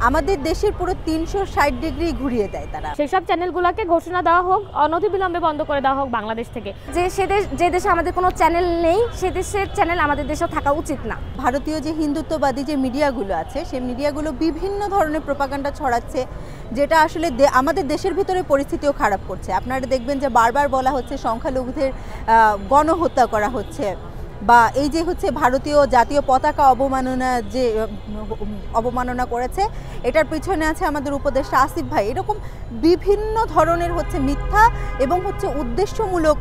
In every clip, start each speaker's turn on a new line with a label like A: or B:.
A: আমাদের দেশের পুরো ৩৬০ ডিগ্রি ঘুরিয়ে দেয় তারা।
B: সেসব চ্যানেলগুলোকে ঘোষণা দেওয়া হোক, অনতিবিলম্বে বন্ধ করে দেওয়া হোক বাংলাদেশ থেকে।
C: যে দেশে আমাদের কোনো চ্যানেল নেই, সে দেশের চ্যানেল আমাদের দেশেও থাকা উচিত না।
A: ভারতীয় যে হিন্দুত্ববাদী যে মিডিয়াগুলো আছে, সেই মিডিয়াগুলো বিভিন্ন ধরনের প্রোপাগান্ডা ছড়াচ্ছে, যেটা আসলে আমাদের দেশের ভিতরে পরিস্থিতিও খারাপ করছে। আপনারা দেখবেন যে বারবার বলা হচ্ছে সংখ্যালঘুদের গণহত্যা করা হচ্ছে, বা এই যে হচ্ছে ভারতীয় জাতীয় পতাকা অবমাননা করেছে, এটার পিছনে আছে আমাদের উপদেষ্টা আসিফ ভাই। এরকম বিভিন্ন ধরনের হচ্ছে মিথ্যা এবং হচ্ছে উদ্দেশ্যমূলক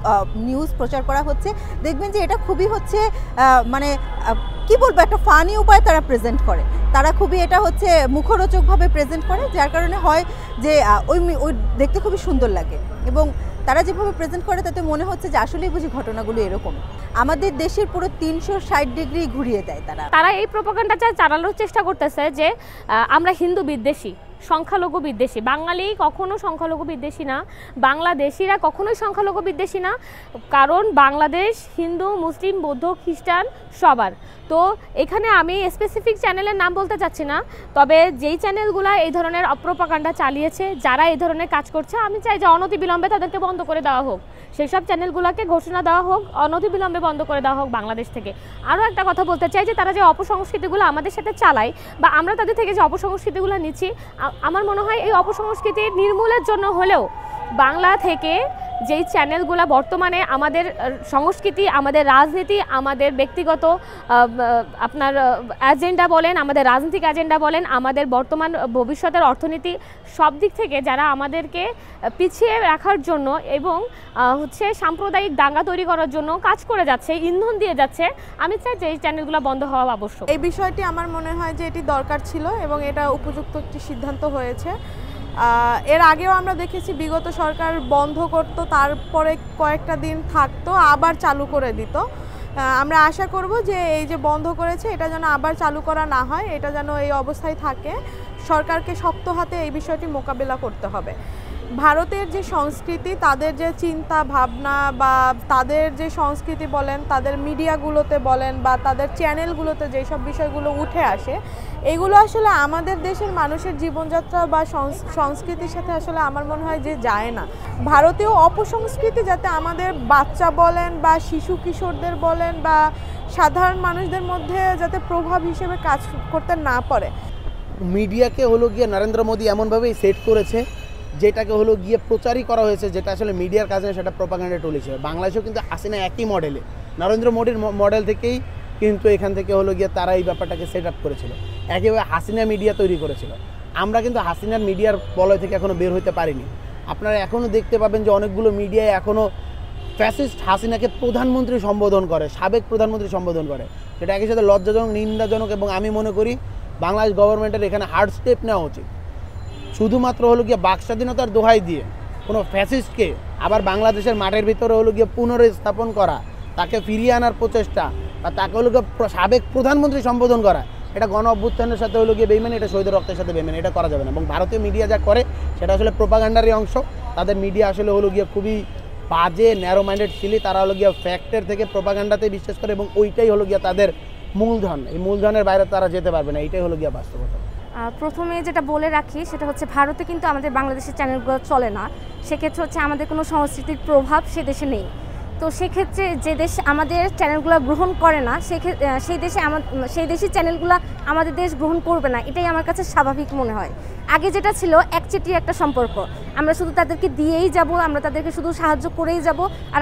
A: নিউজ প্রচার করা হচ্ছে। দেখবেন যে এটা খুবই হচ্ছে মানে কি বলবো, একটা ফানি উপায় তারা প্রেজেন্ট করে, তারা খুবই এটা হচ্ছে মুখরোচকভাবে প্রেজেন্ট করে, যার কারণে হয় যে ওই দেখতে খুবই সুন্দর লাগে। এবং তারা যেভাবে প্রেজেন্ট করে তাতে মনে হচ্ছে যে আসলেই বুঝি ঘটনাগুলো এরকম। আমাদের দেশের পুরো ৩৬০ ডিগ্রি ঘুরিয়ে দেয় তারা
B: এই প্রোপাগান্ডাটা চালানোর চেষ্টা করতেছে যে আমরা হিন্দু বিদ্বেষী, সংখ্যালঘু বিদ্বেষী। বাঙালি কখনো সংখ্যালঘু বিদ্বেষী না, বাংলাদেশিরা কখনোই সংখ্যালঘু বিদ্বেষী না, কারণ বাংলাদেশ হিন্দু, মুসলিম, বৌদ্ধ, খ্রিস্টান সবার। তো এখানে আমি স্পেসিফিক চ্যানেলের নাম বলতে চাচ্ছি না, তবে যেই চ্যানেলগুলো এই ধরনের অপ্রোপাগান্ডা চালিয়েছে, যারা এই ধরনের কাজ করছে, আমি চাই যে অনতিবিলম্বে তাদেরকে বন্ধ করে দেওয়া হোক। সেসব চ্যানেলগুলোকে ঘোষণা দেওয়া হোক, অনতিবিলম্বে বন্ধ করে দেওয়া হোক বাংলাদেশ থেকে। আরও একটা কথা বলতে চাই যে তারা যে অপসংস্কৃতিগুলো আমাদের সাথে চালায়, বা আমরা তাদের থেকে যে অপসংস্কৃতিগুলো নিচ্ছি, আমার মনে হয় এই অপসংস্কৃতির নির্মূলের জন্য হলেও বাংলা থেকে যেই চ্যানেলগুলো বর্তমানে আমাদের সংস্কৃতি, আমাদের রাজনীতি, আমাদের ব্যক্তিগত আপনার এজেন্ডা বলেন, আমাদের রাজনৈতিক এজেন্ডা বলেন, আমাদের বর্তমান ভবিষ্যতের অর্থনীতি, সব দিক থেকে যারা আমাদেরকে পিছিয়ে রাখার জন্য এবং হচ্ছে সাম্প্রদায়িক দাঙ্গা তৈরি করার জন্য কাজ করে যাচ্ছে, ইন্ধন দিয়ে যাচ্ছে, আমি চাই যে এই চ্যানেলগুলো বন্ধ হওয়া আবশ্যক।
D: এই বিষয়টি আমার মনে হয় যে এটি দরকার ছিল এবং এটা উপযুক্ত একটি সিদ্ধান্ত হয়েছে। এর আগেও আমরা দেখেছি বিগত সরকার বন্ধ করতো, তারপরে কয়েকটা দিন থাকতো, আবার চালু করে দিত। আমরা আশা করব যে এই যে বন্ধ করেছে এটা যেন আবার চালু করা না হয়, এটা যেন এই অবস্থায় থাকে। সরকারকে শক্ত হাতে এই বিষয়টি মোকাবেলা করতে হবে। ভারতের যে সংস্কৃতি, তাদের যে চিন্তা ভাবনা, বা তাদের যে সংস্কৃতি বলেন, তাদের মিডিয়াগুলোতে বলেন, বা তাদের চ্যানেলগুলোতে যেসব বিষয়গুলো উঠে আসে, এগুলো আসলে আমাদের দেশের মানুষের জীবনযাত্রা বা সংস্কৃতির সাথে আসলে আমার মনে হয় যে যায় না। ভারতীয় অপসংস্কৃতি যাতে আমাদের বাচ্চা বলেন বা শিশু কিশোরদের বলেন বা সাধারণ মানুষদের মধ্যে যাতে প্রভাব হিসেবে কাজ করতে না পারে।
E: মিডিয়াকে হলো গিয়ে নরেন্দ্র মোদী এমনভাবেই সেট করেছে, যেটাকে হলো গিয়ে প্রচারই করা হয়েছে, যেটা আসলে মিডিয়ার কাজে সেটা প্রোপাগান্ডা টুল হিসেবে। বাংলাদেশেও কিন্তু হাসিনা একই মডেলে, নরেন্দ্র মোদীর মডেল থেকেই কিন্তু এখান থেকে হলো গিয়ে তারা এই ব্যাপারটাকে সেট আপ করেছিল, একেবারে হাসিনা মিডিয়া তৈরি করেছিল। আমরা কিন্তু হাসিনার মিডিয়ার বলয় থেকে এখনও বের হতে পারিনি। আপনারা এখনও দেখতে পাবেন যে অনেকগুলো মিডিয়ায় এখনও ফ্যাসিস্ট হাসিনাকে প্রধানমন্ত্রী সম্বোধন করে, সাবেক প্রধানমন্ত্রী সম্বোধন করে, যেটা একই সাথে লজ্জাজনক, নিন্দাজনক। এবং আমি মনে করি বাংলাদেশ গভর্নমেন্টের এখানে হার্ড স্টেপ নেওয়া উচিত। শুধুমাত্র হলো গিয়ে বাক স্বাধীনতার দোহাই দিয়ে কোনো ফ্যাসিস্টকে আবার বাংলাদেশের মাঠের ভিতরে হলো গিয়ে পুনরস্থাপন করা, তাকে ফিরিয়ে আনার প্রচেষ্টা, বা তাকে হলো গিয়ে সাবেক প্রধানমন্ত্রী সম্বোধন করা, এটা গণ অভ্যুত্থানের সাথে হলো গিয়ে বেইমানি, এটা শহীদের রক্তের সাথে বেইমানি, এটা করা যাবে না। এবং ভারতীয় মিডিয়া যা করে সেটা আসলে প্রোপাগান্ডারই অংশ। তাদের মিডিয়া আসলে হলো গিয়ে খুবই বাজে, ন্যারো মাইন্ডেড ছিলি। তারা হলো গিয়ে ফ্যাক্টের থেকে প্রোপাগান্ডাতে বিশ্বাস করে, এবং ওইটাই হলো গিয়ে তাদের মূলধন। এই মূলধনের বাইরে তারা যেতে পারবে না, এইটাই হলো গিয়ে বাস্তবতা।
C: প্রথমে যেটা বলে রাখি সেটা হচ্ছে ভারতে কিন্তু আমাদের বাংলাদেশের চ্যানেলগুলো চলে না। সেক্ষেত্রে হচ্ছে আমাদের কোনো সংস্কৃতির প্রভাব সে দেশে নেই। তো সেক্ষেত্রে যে দেশ আমাদের চ্যানেলগুলো গ্রহণ করে না, সেই দেশের চ্যানেলগুলো আমাদের দেশ গ্রহণ করবে না, এটাই আমার কাছে স্বাভাবিক মনে হয়। আগে যেটা ছিল একচেটিয়া একটা সম্পর্ক, আমরা শুধু তাদেরকে দিয়েই যাব, আমরা তাদেরকে শুধু সাহায্য করেই যাব, আর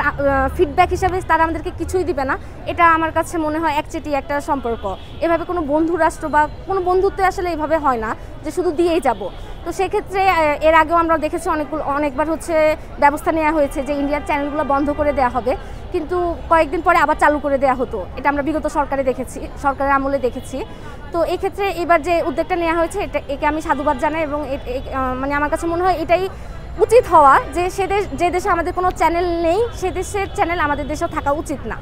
C: ফিডব্যাক হিসাবে তারা আমাদেরকে কিছুই দিবে না, এটা আমার কাছে মনে হয় একচেটিয়া একটা সম্পর্ক। এভাবে কোনো বন্ধু রাষ্ট্র বা কোনো বন্ধুত্ব আসলে এভাবে হয় না যে শুধু দিয়েই যাব। তো সেক্ষেত্রে এর আগেও আমরা দেখেছি অনেকবার হচ্ছে ব্যবস্থা নেওয়া হয়েছে যে ইন্ডিয়ার চ্যানেলগুলো বন্ধ করে দেওয়া হবে, কিন্তু কয়েকদিন পরে আবার চালু করে দেওয়া হতো। এটা আমরা বিগত সরকারের আমলে দেখেছি। তো এই ক্ষেত্রে এবার যে উদ্যোগটা নেওয়া হয়েছে, একে আমি সাধুবাদ জানাই। এবং মানে আমার কাছে মনে হয় এটাই উচিত হওয়া যে যে দেশে আমাদের কোনো চ্যানেল নেই, সে দেশের চ্যানেল আমাদের দেশেও থাকা উচিত না।